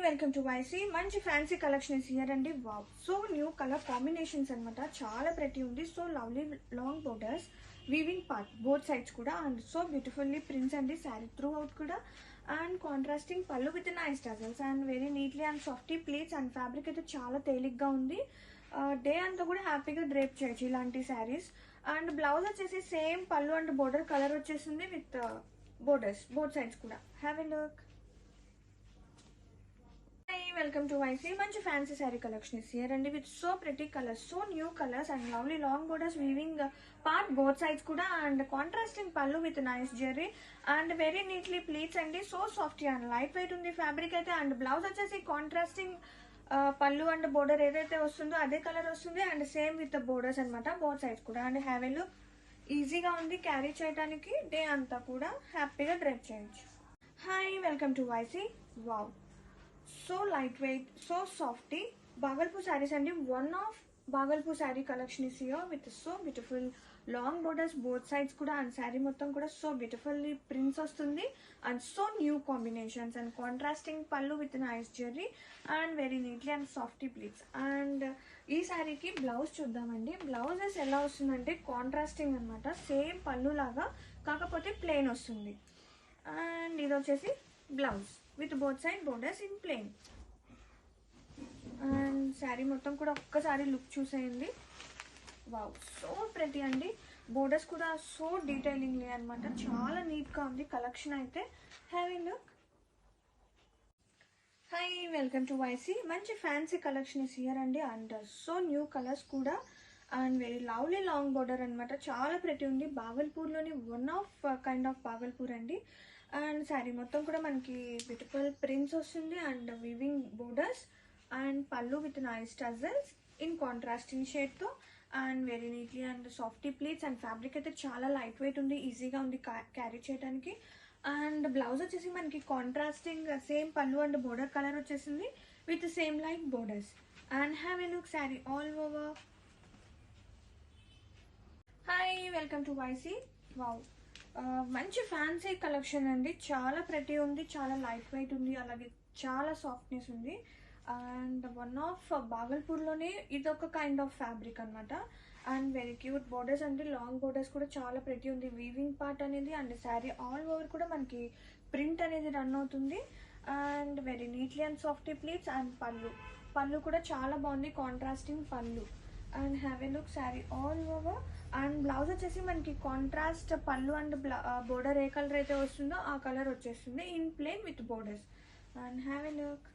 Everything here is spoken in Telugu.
Welcome to YC. మంచి ఫ్యాన్సీ కలెక్షన్స్ హియర్ అండి. Wow, so new colour combinations అనమాట. చాలా ప్రతి ఉంది. So lovely long borders, weaving part both sides కూడా, అండ్ సో బ్యూటిఫుల్లీ ప్రింట్స్ అండి శారీ త్రూ అవుట్ కూడా, అండ్ కాంట్రాస్టింగ్ పళ్ళు with nice tassels and very neatly and softy pleats, and fabric అయితే చాలా తేలిగ్గా ఉంది. డే అంతా కూడా హ్యాపీగా డ్రేప్ చేయొచ్చు ఇలాంటి శారీస్. అండ్ బ్లౌజ్ వచ్చేసి సేమ్ పళ్ళు అండ్ బోర్డర్ కలర్ వచ్చేసింది విత్ బోర్డర్స్ బోత్ సైడ్స్ కూడా. Have a look. Welcome to YC. మంచి fancy sari collection is here అండి with so pretty colours, so new colours and lovely long borders, weaving part both sides కూడా, అండ్ కాంట్రాస్టింగ్ పళ్ళు with nice zari and very neatly pleats అండి. So soft and light weight ఉంది ఫ్యాబ్రిక్ అయితే. అండ్ బ్లౌజ్ వచ్చేసి కాంట్రాస్టింగ్ పళ్ళు అండ్ బోర్డర్ ఏదైతే వస్తుందో అదే కలర్ వస్తుంది, అండ్ సేమ్ విత్ బోర్డర్స్ అనమాట బోత్ సైడ్స్ కూడా. And have a look. ఈజీగా ఉంది క్యారీ చేయడానికి, డే అంతా కూడా హ్యాపీగా డ్రైవ్ చేయొచ్చు. Hi, welcome to YC. Wow, so light weight, so softy Bhagalpur saris అండి. One of Bhagalpur sari collection is here with so beautiful long borders both sides కూడా, అండ్ శారీ మొత్తం కూడా సో బ్యూటిఫుల్లీ ప్రింట్స్ వస్తుంది, and so new combinations and contrasting పళ్ళు with nice zari and very neatly and softy pleats. And ఈ శారీకి బ్లౌజ్ చూద్దామండి. బ్లౌజెస్ ఎలా వస్తుందంటే కాంట్రాస్టింగ్ అనమాట, సేమ్ పళ్ళు లాగా కాకపోతే ప్లెయిన్ వస్తుంది. అండ్ ఇది వచ్చేసి blouse with both side borders in plain. And sari మొత్తం కూడా ఒక్కసారి లుక్ చూసేయండి. వావ్, సో ప్రతి అండి. బోర్డర్స్ కూడా సో డీటెయిలింగ్లీ అనమాట, చాలా నీట్గా ఉంది కలెక్షన్ అయితే. Have a look. Hi, welcome to YC. మంచి ఫ్యాన్సీ కలెక్షన్ ఇస్ హియర్ అండి, అండ్ సో న్యూ కలర్స్ కూడా, and very lovely long border అనమాట. చాలా ప్రతి ఉంది. బాగల్పూర్లోని one of kind of Bhagalpur అండి. అండ్ శారీ మొత్తం కూడా మనకి బ్యూటిఫుల్ ప్రింట్స్ వస్తుంది, అండ్ వీవింగ్ బోర్డర్స్ అండ్ పళ్ళు with nice tassels in contrasting షేడ్తో, and very neatly and softy pleats. And fabric అయితే చాలా లైట్ వెయిట్ ఉంది, ఈజీగా ఉంది క్యారీ చేయడానికి. అండ్ బ్లౌజ్ వచ్చేసి మనకి కాంట్రాస్టింగ్ సేమ్ పళ్ళు అండ్ బోర్డర్ కలర్ వచ్చేసింది with same like borders. And have a look sari all over. Hi, welcome to YC. Wow, మంచి ఫ్యాన్సీ కలెక్షన్ అండి. చాలా ప్రతి ఉంది, చాలా లైట్ వెయిట్ ఉంది, అలాగే చాలా సాఫ్ట్నెస్ ఉంది. అండ్ వన్ ఆఫ్ బాగల్పూర్లోనే ఇదొక కైండ్ ఆఫ్ ఫ్యాబ్రిక్ అనమాట. అండ్ వెరీ క్యూట్ బోర్డర్స్ అండి, లాంగ్ బోర్డర్స్ కూడా చాలా ప్రతి ఉంది. వీవింగ్ పార్ట్ అనేది అండ్ శారీ ఆల్ ఓవర్ కూడా మనకి ప్రింట్ అనేది రన్ అవుతుంది. And very neatly and softy pleats. And పళ్ళు కూడా చాలా బాగుంది, కాంట్రాస్టింగ్ పళ్ళు. And have a look sari all over. And blouse వచ్చేసి మనకి కాంట్రాస్ట్ పళ్ళు అండ్ బోర్డర్ ఏ కలర్ అయితే వస్తుందో ఆ కలర్ వచ్చేస్తుంది in plain with borders. And have a look.